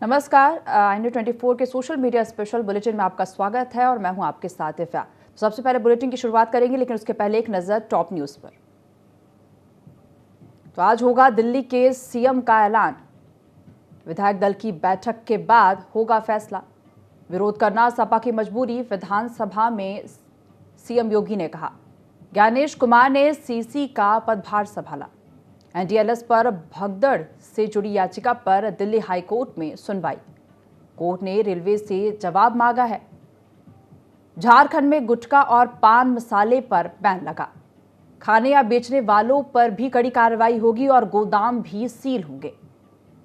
नमस्कार, इंडिया 24 के social media special bulletin में आपका स्वागत है और मैं हूं आपके साथ इफ़ा। सबसे पहले बुलेटिन की शुरुआत करेंगे, लेकिन उसके पहले एक नजर टॉप न्यूज पर। तो आज होगा दिल्ली के सीएम का ऐलान। विधायक दल की बैठक के बाद होगा फैसला। विरोध करना सपा की मजबूरी, विधानसभा में सीएम योगी ने कहा। ज्ञानेश कुमार ने सीसी का पदभार संभाला। एनडीएलएस पर भगदड़ से जुड़ी याचिका पर दिल्ली हाईकोर्ट में सुनवाई। कोर्ट ने रेलवे से जवाब मांगा है। झारखंड में गुटखा और पान मसाले पर बैन लगा। खाने या बेचने वालों पर भी कड़ी कार्रवाई होगी और गोदाम भी सील होंगे।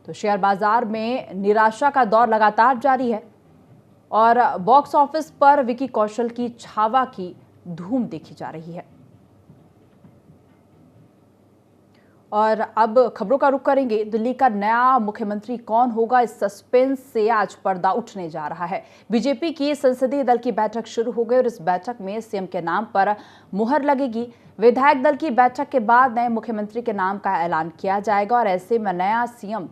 तो शेयर बाजार में निराशा का दौर लगातार जारी है और बॉक्स ऑफिस पर विकी कौशल की छावा की धूम देखी जा रही है। और अब खबरों का रुख करेंगे। दिल्ली का नया मुख्यमंत्री कौन होगा, इस सस्पेंस से आज पर्दा उठने जा रहा है। बीजेपी की संसदीय दल की बैठक शुरू हो गई और इस बैठक में सीएम के नाम पर मुहर लगेगी। विधायक दल की बैठक के बाद नए मुख्यमंत्री के नाम का ऐलान किया जाएगा और ऐसे में नया सीएम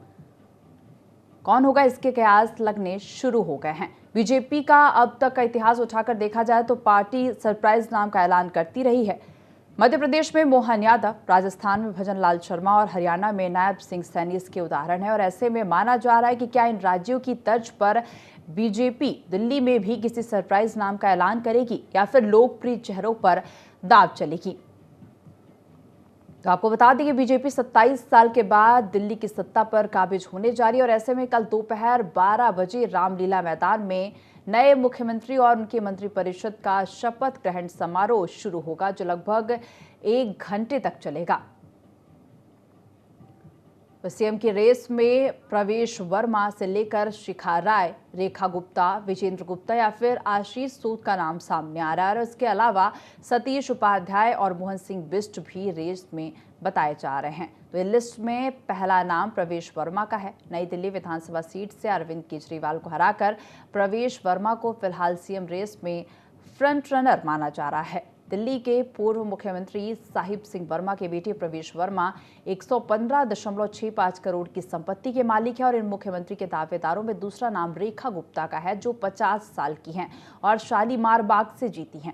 कौन होगा, इसके कयास लगने शुरू हो गए हैं। बीजेपी का अब तक का इतिहास उठाकर देखा जाए तो पार्टी सरप्राइज नाम का ऐलान करती रही है। मध्य प्रदेश में मोहन यादव, राजस्थान में भजन लाल शर्मा और हरियाणा में नायब सिंह सैनी इसके उदाहरण है। और ऐसे में माना जा रहा है कि क्या इन राज्यों की तर्ज पर बीजेपी दिल्ली में भी किसी सरप्राइज नाम का ऐलान करेगी या फिर लोकप्रिय चेहरों पर दांव चलेगी। तो आपको बता दें कि बीजेपी 27 साल के बाद दिल्ली की सत्ता पर काबिज होने जा रही है और ऐसे में कल दोपहर 12 बजे रामलीला मैदान में नए मुख्यमंत्री और उनके मंत्रिपरिषद का शपथ ग्रहण समारोह शुरू होगा, जो लगभग 1 घंटे तक चलेगा। सीएम की रेस में प्रवेश वर्मा से लेकर शिखा राय, रेखा गुप्ता, विजेंद्र गुप्ता या फिर आशीष सूद का नाम सामने आ रहा है। और इसके अलावा सतीश उपाध्याय और मोहन सिंह बिष्ट भी रेस में बताए जा रहे हैं। तो इस लिस्ट में पहला नाम प्रवेश वर्मा का है। नई दिल्ली विधानसभा सीट से अरविंद केजरीवाल को हराकर प्रवेश वर्मा को फिलहाल सीएम रेस में फ्रंट रनर माना जा रहा है। दिल्ली के पूर्व मुख्यमंत्री साहिब सिंह वर्मा के बेटे प्रवेश वर्मा 115.65 करोड़ की संपत्ति के मालिक है और इन मुख्यमंत्री के दावेदारों में दूसरा नाम रेखा गुप्ता का है, जो 50 साल की हैं और शालीमार बाग से जीती हैं।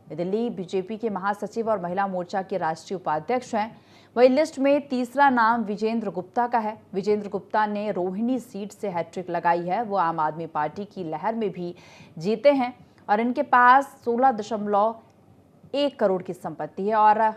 दिल्ली बीजेपी के महासचिव और महिला मोर्चा के राष्ट्रीय उपाध्यक्ष हैं। वही लिस्ट में तीसरा नाम विजेंद्र गुप्ता का है। विजेंद्र गुप्ता ने रोहिणी सीट से हैट्रिक लगाई है। वो आम आदमी पार्टी की लहर में भी जीते हैं और इनके पास 16.1 करोड़ की संपत्ति है और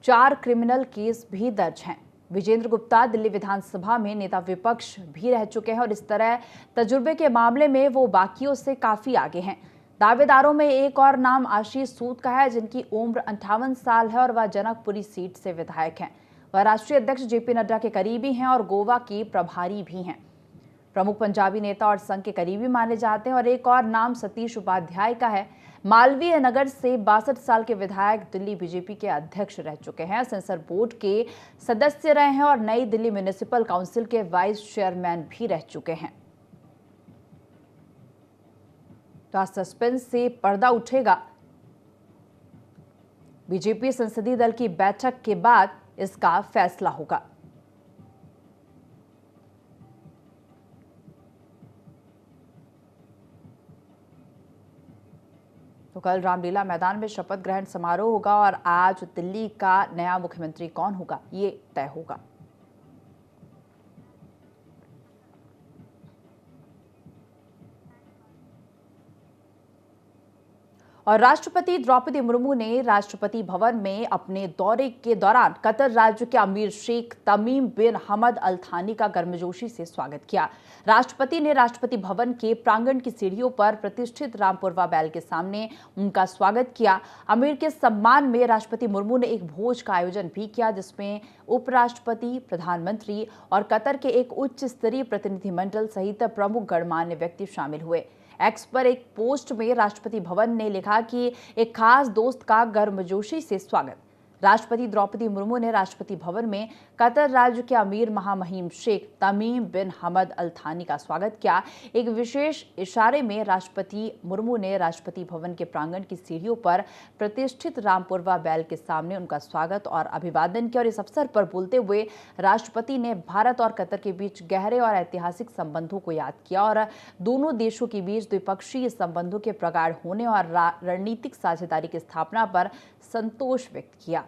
4 क्रिमिनल केस भी दर्ज हैं। विजेंद्र गुप्ता दिल्ली विधानसभा में नेता विपक्ष भी रह चुके हैं और इस तरह तजुर्बे के मामले में वो बाकियों से काफी आगे हैं। दावेदारों में एक और नाम आशीष सूद का है, जिनकी उम्र 58 साल है और वह जनकपुरी सीट से विधायक हैं। वह राष्ट्रीय अध्यक्ष जेपी नड्डा के करीबी हैं और गोवा की प्रभारी भी हैं। प्रमुख पंजाबी नेता और संघ के करीबी माने जाते हैं। और एक और नाम सतीश उपाध्याय का है। मालवीय नगर से 62 साल के विधायक दिल्ली बीजेपी के अध्यक्ष रह चुके हैं, सेंसर बोर्ड के सदस्य रहे हैं और नई दिल्ली म्युनिसिपल काउंसिल के वाइस चेयरमैन भी रह चुके हैं। तो सस्पेंस से पर्दा उठेगा। बीजेपी संसदीय दल की बैठक के बाद इसका फैसला होगा। तो कल रामलीला मैदान में शपथ ग्रहण समारोह होगा और आज दिल्ली का नया मुख्यमंत्री कौन होगा, ये तय होगा। और राष्ट्रपति द्रौपदी मुर्मू ने राष्ट्रपति भवन में अपने दौरे के दौरान कतर राज्य के अमीर शेख तमीम बिन हमद अल थानी का गर्मजोशी से स्वागत किया। राष्ट्रपति ने राष्ट्रपति भवन के प्रांगण की सीढ़ियों पर प्रतिष्ठित रामपुरवा बैल के सामने उनका स्वागत किया। अमीर के सम्मान में राष्ट्रपति मुर्मू ने एक भोज का आयोजन भी किया, जिसमें उपराष्ट्रपति, प्रधानमंत्री और कतर के एक उच्च स्तरीय प्रतिनिधिमंडल सहित प्रमुख गणमान्य व्यक्ति शामिल हुए। एक्स पर एक पोस्ट में राष्ट्रपति भवन ने लिखा कि एक खास दोस्त का गर्मजोशी से स्वागत। राष्ट्रपति द्रौपदी मुर्मू ने राष्ट्रपति भवन में कतर राज्य के अमीर महामहिम शेख तमीम बिन हमद अल थानी का स्वागत किया। एक विशेष इशारे में राष्ट्रपति मुर्मू ने राष्ट्रपति भवन के प्रांगण की सीढ़ियों पर प्रतिष्ठित रामपुरवा बैल के सामने उनका स्वागत और अभिवादन किया और इस अवसर पर बोलते हुए राष्ट्रपति ने भारत और कतर के बीच गहरे और ऐतिहासिक संबंधों को याद किया और दोनों देशों के बीच द्विपक्षीय संबंधों के प्रगाढ़ होने और रणनीतिक साझेदारी की स्थापना पर संतोष व्यक्त किया।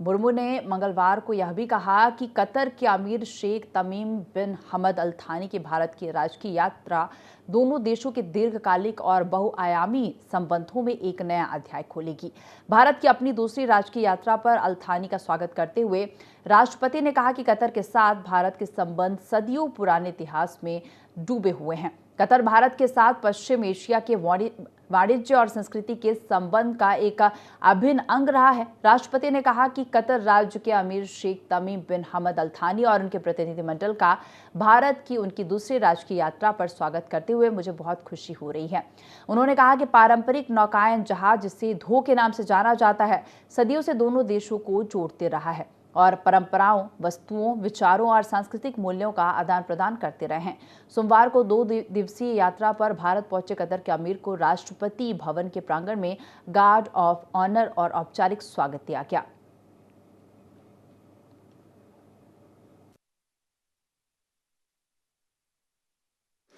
मुर्मू ने मंगलवार को यह भी कहा कि कतर के अमीर शेख तमीम बिन हमद अल थानी की भारत की राजकीय यात्रा दोनों देशों के दीर्घकालिक और बहुआयामी संबंधों में एक नया अध्याय खोलेगी। भारत की अपनी दूसरी राजकीय यात्रा पर अल थानी का स्वागत करते हुए राष्ट्रपति ने कहा कि कतर के साथ भारत के संबंध सदियों पुराने इतिहास में डूबे हुए हैं। कतर भारत के साथ पश्चिम एशिया के वाणिज्य और संस्कृति के संबंध का एक अभिन्न अंग रहा है। राष्ट्रपति ने कहा कि कतर राज्य के अमीर शेख तमीम बिन हमद अल थानी और उनके प्रतिनिधिमंडल का भारत की उनकी दूसरी राजकीय यात्रा पर स्वागत करते हुए मुझे बहुत खुशी हो रही है। उन्होंने कहा कि पारंपरिक नौकायन जहाज, जिसे धो के नाम से जाना जाता है, सदियों से दोनों देशों को जोड़ते रहा है और परंपराओं, वस्तुओं, विचारों और सांस्कृतिक मूल्यों का आदान प्रदान करते रहे हैं। सोमवार को 2 दिवसीय यात्रा पर भारत पहुंचे कतर के अमीर को राष्ट्रपति भवन के प्रांगण में गार्ड ऑफ ऑनर और औपचारिक स्वागत दिया गया।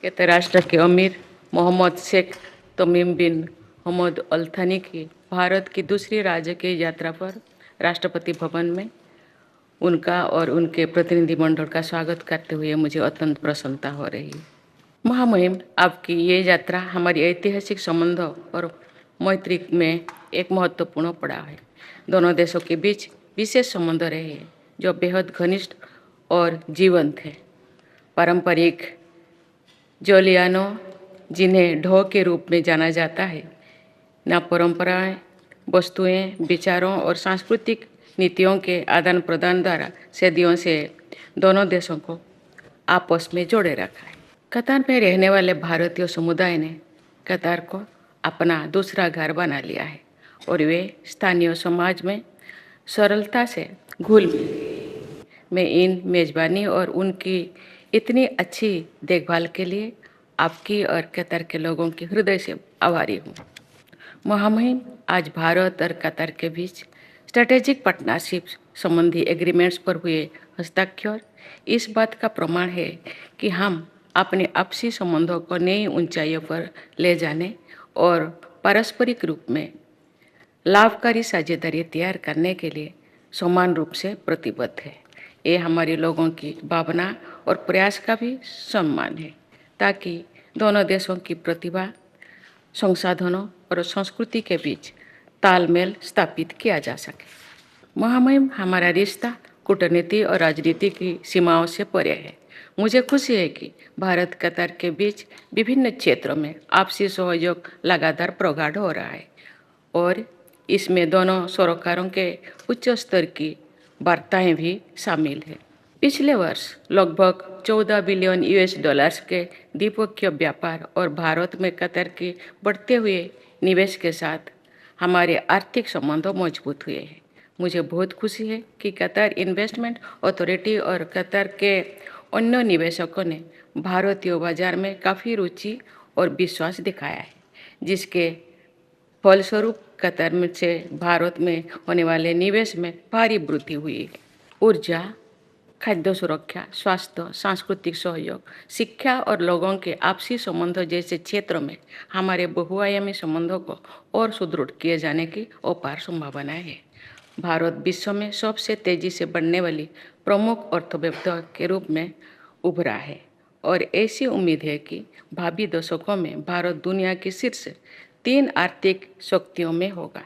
कतर राष्ट्र के अमीर मोहम्मद शेख तमीम बिन हमद अल थानी की भारत की दूसरी राजकीय यात्रा पर राष्ट्रपति भवन में उनका और उनके प्रतिनिधिमंडल का स्वागत करते हुए मुझे अत्यंत प्रसन्नता हो रही है। महामहिम, आपकी ये यात्रा हमारी ऐतिहासिक संबंधों और मैत्री में एक महत्वपूर्ण पड़ाव है। दोनों देशों के बीच विशेष संबंध रहे हैं जो बेहद घनिष्ठ और जीवंत है। पारंपरिक जोलियानो, जिन्हें ढो के रूप में जाना जाता है, न परंपराएं, वस्तुएं, विचारों और सांस्कृतिक नीतियों के आदान प्रदान द्वारा सदियों से दोनों देशों को आपस में जोड़े रखा है। कतर में रहने वाले भारतीय समुदाय ने कतर को अपना दूसरा घर बना लिया है और वे स्थानीय समाज में सरलता से घुल मिल गए। मैं इन मेजबानी और उनकी इतनी अच्छी देखभाल के लिए आपकी और कतर के लोगों के हृदय से आभारी हूँ। महामहिम, आज भारत और कतर के बीच स्ट्रेटेजिक पार्टनरशिप संबंधी एग्रीमेंट्स पर हुए हस्ताक्षर इस बात का प्रमाण है कि हम अपने आपसी संबंधों को नई ऊंचाइयों पर ले जाने और पारस्परिक रूप में लाभकारी साझेदारी तैयार करने के लिए समान रूप से प्रतिबद्ध है। ये हमारे लोगों की भावना और प्रयास का भी सम्मान है ताकि दोनों देशों की प्रतिभा, संसाधनों और संस्कृति के बीच तालमेल स्थापित किया जा सके। महामहिम, हमारा रिश्ता कूटनीति और राजनीति की सीमाओं से परे है। मुझे खुशी है कि भारत कतर के बीच विभिन्न क्षेत्रों में आपसी सहयोग लगातार प्रगाढ़ हो रहा है और इसमें दोनों सरोकारों के उच्च स्तर की वार्ताएं भी शामिल हैं। पिछले वर्ष लगभग 14 बिलियन यूएस डॉलर्स के द्विपक्षीय व्यापार और भारत में कतर के बढ़ते हुए निवेश के साथ हमारे आर्थिक संबंध मजबूत हुए हैं। मुझे बहुत खुशी है कि कतर इन्वेस्टमेंट अथॉरिटी और कतर के अन्य निवेशकों ने भारतीय बाजार में काफ़ी रुचि और विश्वास दिखाया है, जिसके फलस्वरूप कतर में से भारत में होने वाले निवेश में भारी वृद्धि हुई है। ऊर्जा, खाद्य सुरक्षा, स्वास्थ्य, सांस्कृतिक सहयोग, शिक्षा और लोगों के आपसी संबंधों जैसे क्षेत्रों में हमारे बहुआयामी संबंधों को और सुदृढ़ किए जाने की अपार संभावनाएं है। भारत विश्व में सबसे तेजी से बढ़ने वाली प्रमुख अर्थव्यवस्था के रूप में उभरा है और ऐसी उम्मीद है कि भावी दशकों में भारत दुनिया की शीर्ष 3 आर्थिक शक्तियों में होगा।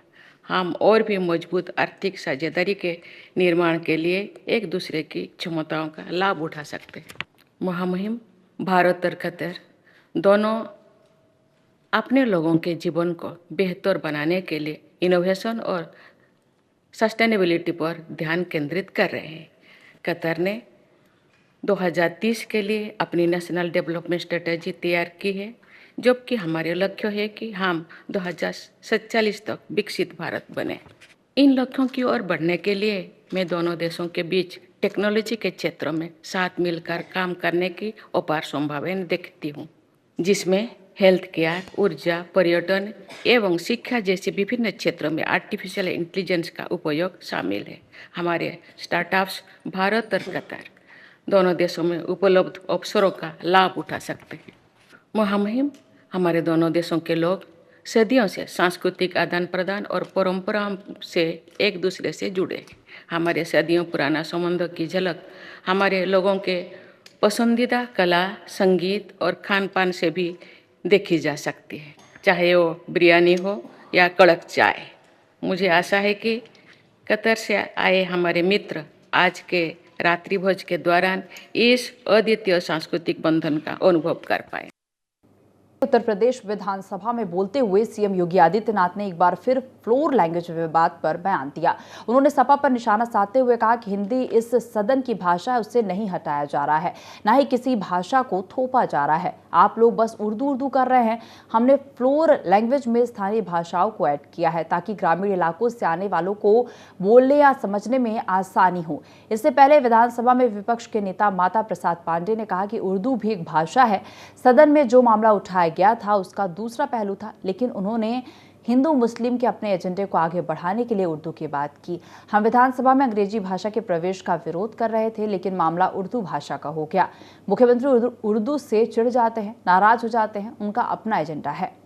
हम और भी मजबूत आर्थिक साझेदारी के निर्माण के लिए एक दूसरे की क्षमताओं का लाभ उठा सकते हैं। महामहिम, भारत और कतर दोनों अपने लोगों के जीवन को बेहतर बनाने के लिए इनोवेशन और सस्टेनेबिलिटी पर ध्यान केंद्रित कर रहे हैं। कतर ने 2030 के लिए अपनी नेशनल डेवलपमेंट स्ट्रेटेजी तैयार की है, जबकि हमारे लक्ष्य है कि हम 2047 तक विकसित भारत बने। इन लक्ष्यों की ओर बढ़ने के लिए मैं दोनों देशों के बीच टेक्नोलॉजी के क्षेत्र में साथ मिलकर काम करने की अपार संभावना देखती हूँ, जिसमें हेल्थ केयर, ऊर्जा, पर्यटन एवं शिक्षा जैसे विभिन्न क्षेत्रों में आर्टिफिशियल इंटेलिजेंस का उपयोग शामिल है। हमारे स्टार्टअप्स भारत और कतर दोनों देशों में उपलब्ध अवसरों का लाभ उठा सकते हैं। मुहिम हमारे दोनों देशों के लोग सदियों से सांस्कृतिक आदान प्रदान और परंपराओं से एक दूसरे से जुड़े हैं। हमारे सदियों पुराना संबंधों की झलक हमारे लोगों के पसंदीदा कला, संगीत और खान पान से भी देखी जा सकती है, चाहे वो बिरयानी हो या कड़क चाय। मुझे आशा है कि कतर से आए हमारे मित्र आज के रात्रि भोज के दौरान इस अद्वितीय सांस्कृतिक बंधन का अनुभव कर पाए। उत्तर प्रदेश विधानसभा में बोलते हुए सीएम योगी आदित्यनाथ ने एक बार फिर फ्लोर लैंग्वेज विवाद पर बयान दिया। उन्होंने सपा पर निशाना साधते हुए कहा कि हिंदी इस सदन की भाषा है, उससे नहीं हटाया जा रहा है, ना ही किसी भाषा को थोपा जा रहा है। आप लोग बस उर्दू कर रहे हैं। हमने फ्लोर लैंग्वेज में स्थानीय भाषाओं को ऐड किया है ताकि ग्रामीण इलाकों से आने वालों को बोलने या समझने में आसानी हो। इससे पहले विधानसभा में विपक्ष के नेता माता प्रसाद पांडे ने कहा कि उर्दू भी एक भाषा है। सदन में जो मामला उठाया गया था उसका दूसरा पहलू था, लेकिन उन्होंने हिंदू मुस्लिम के अपने एजेंडे को आगे बढ़ाने के लिए उर्दू की बात की। हम विधानसभा में अंग्रेजी भाषा के प्रवेश का विरोध कर रहे थे, लेकिन मामला उर्दू भाषा का हो गया। मुख्यमंत्री उर्दू से चिढ़ जाते हैं, नाराज हो जाते हैं, उनका अपना एजेंडा है।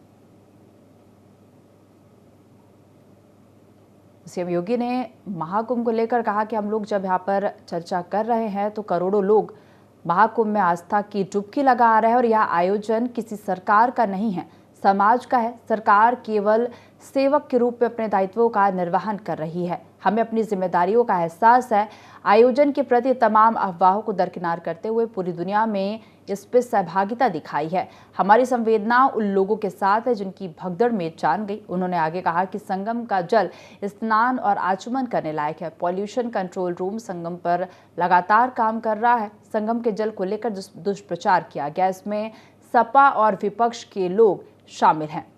सीएम योगी ने महाकुंभ को लेकर कहा कि हम लोग जब यहाँ पर चर्चा कर रहे हैं तो करोड़ों लोग महाकुंभ में आस्था की डुबकी लगा रहे हैं और यह आयोजन किसी सरकार का नहीं है, समाज का है। सरकार केवल सेवक के रूप में अपने दायित्वों का निर्वहन कर रही है। हमें अपनी जिम्मेदारियों का एहसास है। आयोजन के प्रति तमाम अफवाहों को दरकिनार करते हुए पूरी दुनिया में इस पर सहभागिता दिखाई है। हमारी संवेदना उन लोगों के साथ है जिनकी भगदड़ में जान गई। उन्होंने आगे कहा कि संगम का जल स्नान और आचमन करने लायक है। पॉल्यूशन कंट्रोल रूम संगम पर लगातार काम कर रहा है। संगम के जल को लेकर दुष्प्रचार किया गया, इसमें सपा और विपक्ष के लोग शामिल हैं।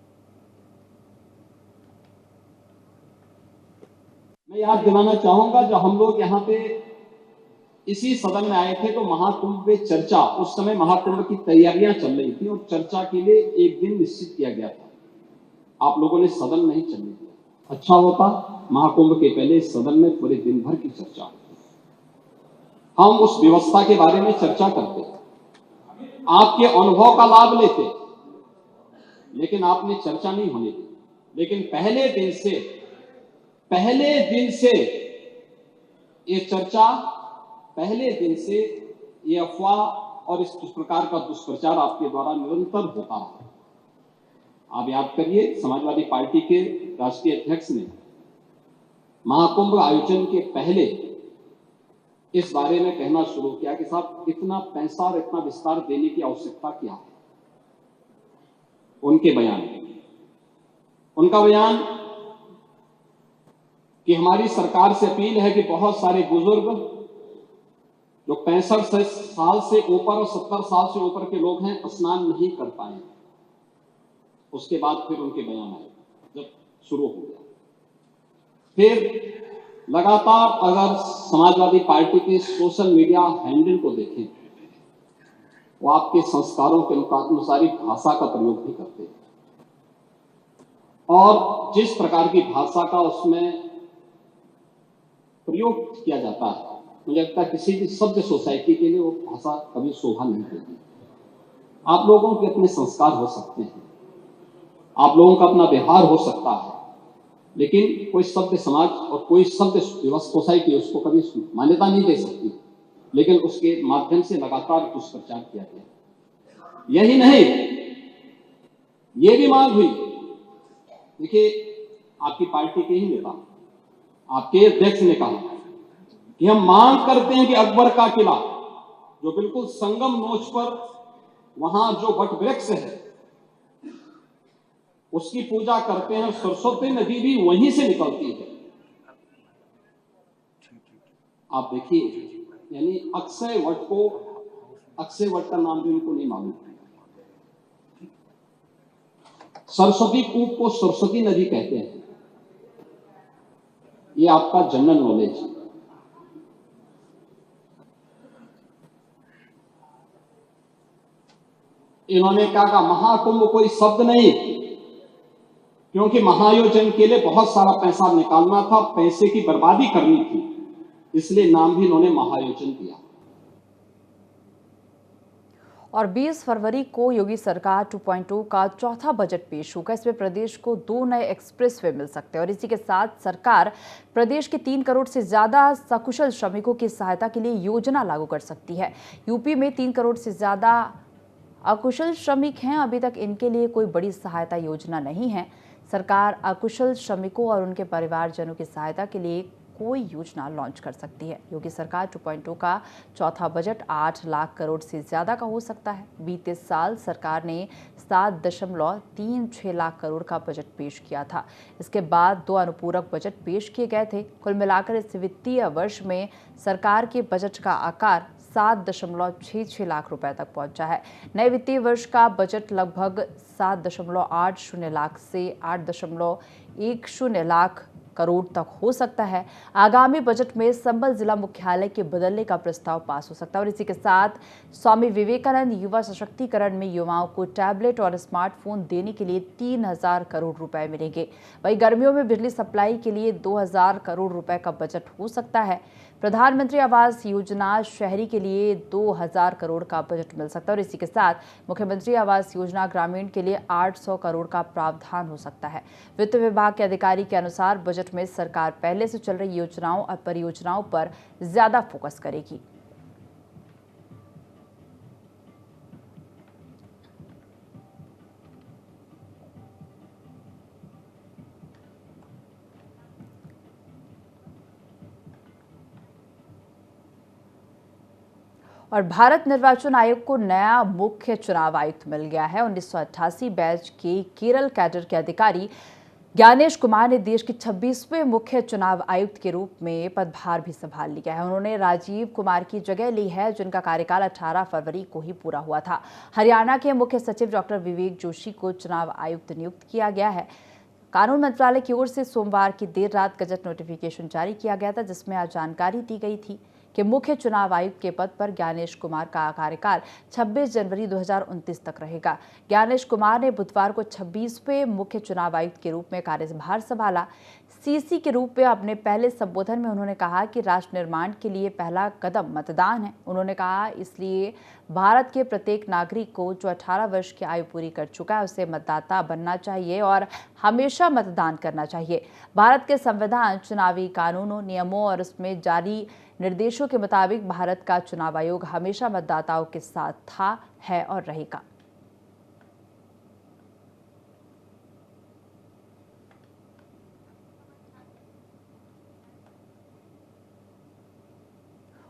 मैं याद दिलाना चाहूंगा, जब हम लोग यहाँ पे इसी सदन में आए थे तो महाकुंभ में चर्चा, उस समय महाकुंभ की तैयारियां चल रही थी और चर्चा के लिए एक दिन निश्चित किया गया था। आप लोगों ने सदन नहीं चलने दिया। अच्छा होता महाकुंभ के पहले सदन में पूरे दिन भर की चर्चा, हम उस व्यवस्था के बारे में चर्चा करते, आपके अनुभव का लाभ लेते, लेकिन आपने चर्चा नहीं होने दी। लेकिन पहले दिन से ये चर्चा, पहले दिन से ये अफवाह और इस प्रकार का दुष्प्रचार आपके द्वारा निरंतर होता रहा। आप याद करिए, समाजवादी पार्टी के राष्ट्रीय अध्यक्ष ने महाकुंभ आयोजन के पहले इस बारे में कहना शुरू किया कि साहब इतना पैसा और इतना विस्तार देने की आवश्यकता क्या है। उनका बयान कि हमारी सरकार से अपील है कि बहुत सारे बुजुर्ग जो 65 साल से ऊपर और 70 साल से ऊपर के लोग हैं स्नान नहीं कर पाए। उसके बाद फिर उनके बयान आए, जब शुरू हो गया, फिर लगातार अगर समाजवादी पार्टी के सोशल मीडिया हैंडल को देखें, वो आपके संस्कारों के अनुसारी भाषा का प्रयोग भी करते हैं और जिस प्रकार की भाषा का उसमें प्रयोग किया जाता है, मुझे लगता है किसी भी सभ्य सोसाइटी के लिए वो भाषा कभी शोभा नहीं देती। आप लोगों के अपने संस्कार हो सकते हैं, आप लोगों का अपना व्यवहार हो सकता है, लेकिन कोई सभ्य समाज और कोई सभ्य सोसाइटी उसको कभी मान्यता नहीं दे सकती। लेकिन उसके माध्यम से लगातार दुष्प्रचार किया गया। यही नहीं, ये भी मांग हुई। देखिए, आपकी पार्टी के ही नेता, आपके अध्यक्ष ने कहा कि हम मांग करते हैं कि अकबर का किला जो बिल्कुल संगम नोच पर वहां जो वट वृक्ष है उसकी पूजा करते हैं। सरस्वती नदी भी वहीं से निकलती है। आप देखिए, यानी अक्षय वट का नाम भी उनको नहीं मालूम। सरस्वती कूप को सरस्वती नदी कहते हैं। ये आपका जनरल नॉलेज। इन्होंने कहा महाकुंभ कोई शब्द नहीं, क्योंकि महायोजन के लिए बहुत सारा पैसा निकालना था, पैसे की बर्बादी करनी थी, इसलिए नाम भी इन्होंने महायोजन दिया। और 20 फरवरी को योगी सरकार 2.0 का चौथा बजट पेश होगा। इसमें प्रदेश को 2 नए एक्सप्रेसवे मिल सकते हैं और इसी के साथ सरकार प्रदेश के 3 करोड़ से ज्यादा सकुशल श्रमिकों की सहायता के लिए योजना लागू कर सकती है। यूपी में 3 करोड़ से ज्यादा अकुशल श्रमिक हैं, अभी तक इनके लिए कोई बड़ी सहायता योजना नहीं है। सरकार अकुशल श्रमिकों और उनके परिवारजनों की सहायता के लिए कोई योजना लॉन्च कर सकती है। योगी सरकार 2.0 का चौथा बजट 8 लाख करोड़ से ज्यादा का हो सकता है। बीते साल सरकार ने 7.36 लाख करोड़ का बजट पेश किया था। इसके बाद 2 अनुपूरक बजट पेश किए गए थे। कुल मिलाकर इस वित्तीय वर्ष में सरकार के बजट का आकार 7.66 लाख रुपए तक पहुंचा है। नए वित्तीय वर्ष का बजट लगभग 7.80 लाख से 8.10 लाख करोड़ तक हो सकता है। आगामी बजट में संबल जिला मुख्यालय के बदलने का प्रस्ताव पास हो सकता है और इसी के साथ स्वामी विवेकानंद युवा सशक्तिकरण में युवाओं को टैबलेट और स्मार्टफोन देने के लिए 3,000 करोड़ रुपए मिलेंगे। वहीं गर्मियों में बिजली सप्लाई के लिए 2,000 करोड़ रुपए का बजट हो सकता है। प्रधानमंत्री आवास योजना शहरी के लिए 2,000 करोड़ का बजट मिल सकता है और इसी के साथ मुख्यमंत्री आवास योजना ग्रामीण के लिए 800 करोड़ का प्रावधान हो सकता है। वित्त विभाग के अधिकारी के अनुसार बजट में सरकार पहले से चल रही योजनाओं और परियोजनाओं पर ज्यादा फोकस करेगी। और भारत निर्वाचन आयोग को नया मुख्य चुनाव आयुक्त मिल गया है। 1988 बैच के केरल कैडर के अधिकारी ज्ञानेश कुमार ने देश के 26वें मुख्य चुनाव आयुक्त के रूप में पदभार भी संभाल लिया है। उन्होंने राजीव कुमार की जगह ली है, जिनका कार्यकाल 18 फरवरी को ही पूरा हुआ था। हरियाणा के मुख्य सचिव डॉक्टर विवेक जोशी को चुनाव आयुक्त नियुक्त किया गया है। कानून मंत्रालय की ओर से सोमवार की देर रात गजट नोटिफिकेशन जारी किया गया था, जिसमें आज जानकारी दी गई थी कि मुख्य चुनाव आयुक्त के पद पर ज्ञानेश कुमार का कार्यकाल 26 जनवरी 2029 तक रहेगा। ज्ञानेश कुमार ने बुधवार को 26वें मुख्य चुनाव आयुक्त के रूप में कार्यभार संभाला। सीसी के रूप में अपने पहले संबोधन में उन्होंने कहा कि राष्ट्र निर्माण के लिए पहला कदम मतदान है। उन्होंने कहा, इसलिए भारत के प्रत्येक नागरिक को जो 18 वर्ष की आयु पूरी कर चुका है उसे मतदाता बनना चाहिए और हमेशा मतदान करना चाहिए। भारत के संविधान, चुनावी कानूनों, नियमों और उसमें जारी निर्देशों के मुताबिक भारत का चुनाव आयोग हमेशा मतदाताओं के साथ था, है और रहेगा।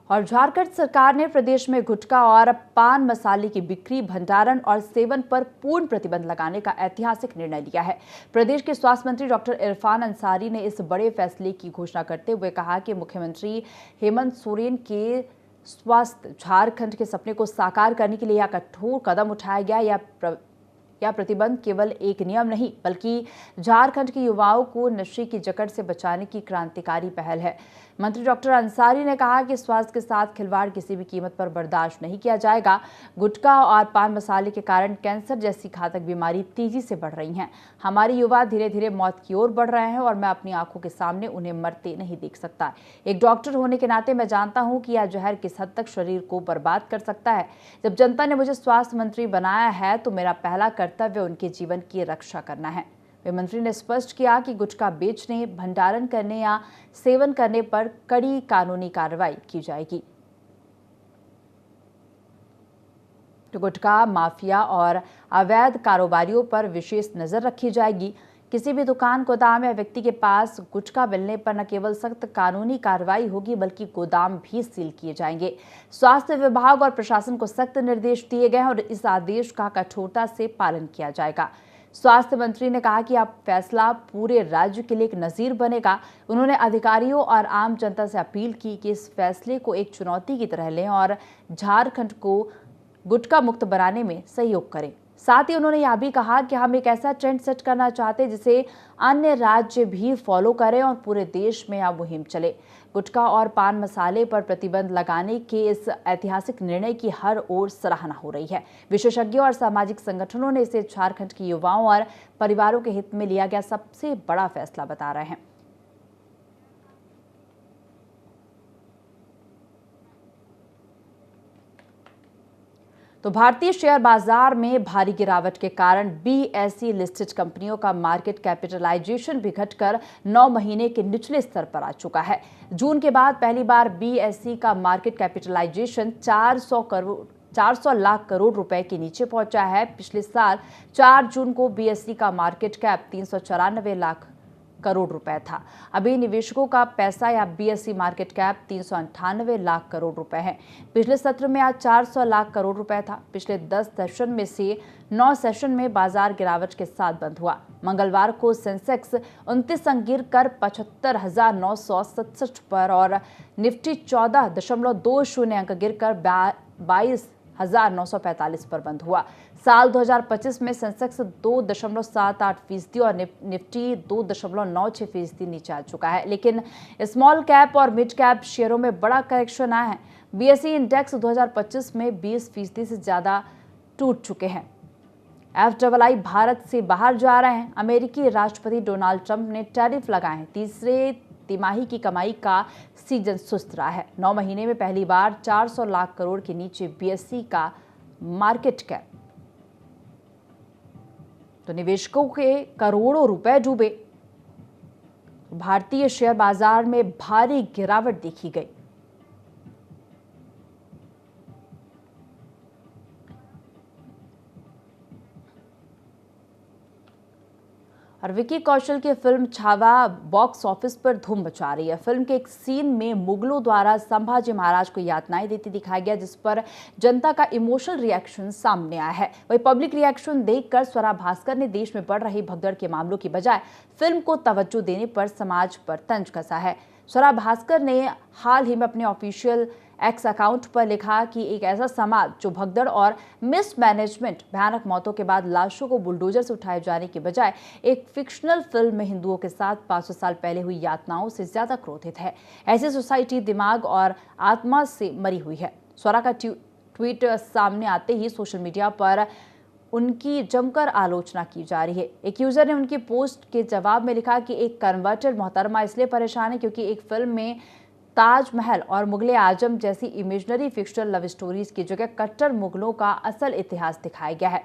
और झारखंड सरकार ने प्रदेश में गुटखा और पान मसाले की बिक्री, भंडारण और सेवन पर पूर्ण प्रतिबंध लगाने का ऐतिहासिक निर्णय लिया है। प्रदेश के स्वास्थ्य मंत्री डॉक्टर इरफान अंसारी ने इस बड़े फैसले की घोषणा करते हुए कहा कि मुख्यमंत्री हेमंत सोरेन के स्वास्थ्य झारखंड के सपने को साकार करने के लिए यह कठोर कदम उठाया गया। यह प्रतिबंध केवल एक नियम नहीं, बल्कि झारखंड के युवाओं को नशे की जकड़ से बचाने की क्रांतिकारी पहल है। मंत्री डॉक्टर अंसारी ने कहा कि स्वास्थ्य के साथ खिलवाड़ किसी भी कीमत पर बर्दाश्त नहीं किया जाएगा। गुटखा और पान मसाले के कारण कैंसर जैसी घातक बीमारी तेजी से बढ़ रही हैं। हमारे युवा धीरे धीरे मौत की ओर बढ़ रहे हैं और मैं अपनी आंखों के सामने उन्हें मरते नहीं देख सकता। एक डॉक्टर होने के नाते मैं जानता हूं कि यह जहर किस हद तक शरीर को बर्बाद कर सकता है। जब जनता ने मुझे स्वास्थ्य मंत्री बनाया है तो मेरा पहला कर्तव्य उनके जीवन की रक्षा करना है। मंत्री ने स्पष्ट किया कि गुटखा बेचने, भंडारण करने या सेवन करने पर कड़ी कानूनी कार्रवाई की जाएगी। गुटखा माफिया और अवैध कारोबारियों पर विशेष नजर रखी जाएगी। किसी भी दुकान, गोदाम या व्यक्ति के पास गुटखा मिलने पर न केवल सख्त कानूनी कार्रवाई होगी, बल्कि गोदाम भी सील किए जाएंगे। स्वास्थ्य विभाग और प्रशासन को सख्त निर्देश दिए गए हैं और इस आदेश का कठोरता से पालन किया जाएगा। स्वास्थ्य मंत्री ने कहा कि अब फैसला पूरे राज्य के लिए एक नजीर बनेगा। उन्होंने अधिकारियों और आम जनता से अपील की कि इस फैसले को एक चुनौती की तरह लें और झारखंड को गुटखा मुक्त बनाने में सहयोग करें। साथ ही उन्होंने यह भी कहा कि हम एक ऐसा ट्रेंड सेट करना चाहते हैं जिसे अन्य राज्य भी फॉलो करें और पूरे देश में यह मुहिम चले। गुटखा और पान मसाले पर प्रतिबंध लगाने के इस ऐतिहासिक निर्णय की हर ओर सराहना हो रही है। विशेषज्ञों और सामाजिक संगठनों ने इसे झारखंड के युवाओं और परिवारों के हित में लिया गया सबसे बड़ा फैसला बता रहे हैं। तो भारतीय शेयर बाजार में भारी गिरावट के कारण बीएसई लिस्टेड कंपनियों का मार्केट कैपिटलाइजेशन भी घटकर 9 महीने के निचले स्तर पर आ चुका है। जून के बाद पहली बार बीएसई का मार्केट कैपिटलाइजेशन 400 लाख करोड़ रुपए के नीचे पहुंचा है। पिछले साल 4 जून को बीएसई का मार्केट कैप 394 लाख करोड़ रुपए था। अभी निवेशकों का पैसा या BSE market cap 398 lakh crore रुपए है। पिछले सत्र में आज 400 लाख करोड़ रुपए था। पिछले 10 सेशन में से 9 सेशन में बाजार गिरावट के साथ बंद हुआ। मंगलवार को सेंसेक्स 29 अंक गिरकर 75,967 पर और निफ्टी 14.20 अंक गिरकर 22,945 पर बंद हुआ। साल 2025 में सेंसेक्स 2.78% और निफ्टी 2.96% नीचे आ चुका है, लेकिन स्मॉल कैप और मिड कैप शेयरों में बड़ा करेक्शन आया है। बीएसई इंडेक्स 2025 में 20% से ज्यादा टूट चुके हैं। एफडब्ल्यूआई भारत से बाहर जा रहे हैं। अमेरिकी राष्ट्रपति डोनाल्ड ट्रंप ने टैरिफ लगाए हैं। तीसरे तिमाही की कमाई का सीजन सुस्त रहा है। 9 महीने में पहली बार 400 लाख करोड़ के नीचे बीएसई का मार्केट कैप। तो निवेशकों के करोड़ों रुपए डूबे। भारतीय शेयर बाजार में भारी गिरावट देखी गई। और विकी कौशल की फिल्म छावा बॉक्स ऑफिस पर धूम मचा रही है। फिल्म के एक सीन में मुगलों द्वारा संभाजी महाराज को यातनाएं देते दिखाया गया, जिस पर जनता का इमोशनल रिएक्शन सामने आया है। वही पब्लिक रिएक्शन देखकर स्वरा भास्कर ने देश में बढ़ रही भगदड़ के मामलों की बजाय फिल्म को तवज्जो देने पर समाज पर तंज कसा है। स्वरा भास्कर ने हाल ही में अपने ऑफिशियल एक्स अकाउंट पर लिखा कि एक ऐसा समाज जो भगदड़ और मिसमैनेजमेंट, भयानक मौतों के बाद लाशों को बुलडोजर से उठाए जाने के बजाय एक फिक्शनल फिल्म में हिंदुओं के साथ 500 साल पहले हुई यातनाओं से ज्यादा क्रोधित है। ऐसी सोसाइटी दिमाग और आत्मा से मरी हुई है। स्वरा का ट्वीट सामने आते ही सोशल मीडिया पर उनकी जमकर आलोचना की जा रही है। एक यूजर ने उनकी पोस्ट के जवाब में लिखा कि एक कन्वर्टेड मोहतरमा इसलिए परेशान है क्योंकि एक फिल्म में ताजमहल और मुगले आजम जैसी इमेजिनरी फिक्शनल लव स्टोरीज की जगह कट्टर मुगलों का असल इतिहास दिखाया गया है।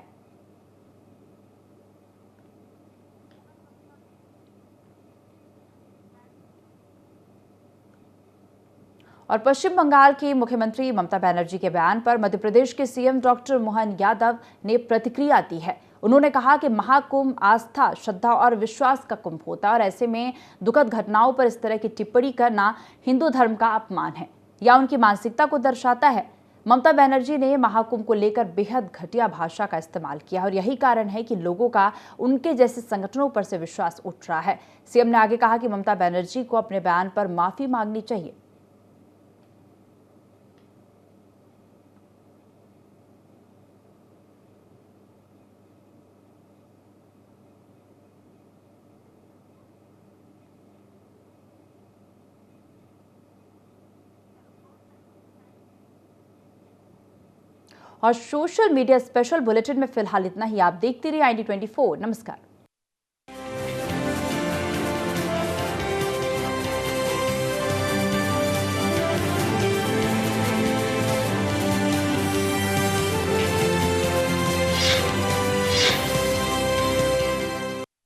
और पश्चिम बंगाल की मुख्यमंत्री ममता बनर्जी के बयान पर मध्य प्रदेश के सीएम डॉक्टर मोहन यादव ने प्रतिक्रिया दी है। उन्होंने कहा कि महाकुंभ आस्था, श्रद्धा और विश्वास का कुंभ होता है और ऐसे में दुखद घटनाओं पर इस तरह की टिप्पणी करना हिंदू धर्म का अपमान है या उनकी मानसिकता को दर्शाता है। ममता बनर्जी ने महाकुंभ को लेकर बेहद घटिया भाषा का इस्तेमाल किया और यही कारण है कि लोगों का उनके जैसे संगठनों पर से विश्वास उठ रहा है। सीएम ने आगे कहा कि ममता बनर्जी को अपने बयान पर माफी मांगनी चाहिए। और सोशल मीडिया स्पेशल बुलेटिन में फिलहाल इतना ही। आप देखते रहिए IND24। नमस्कार।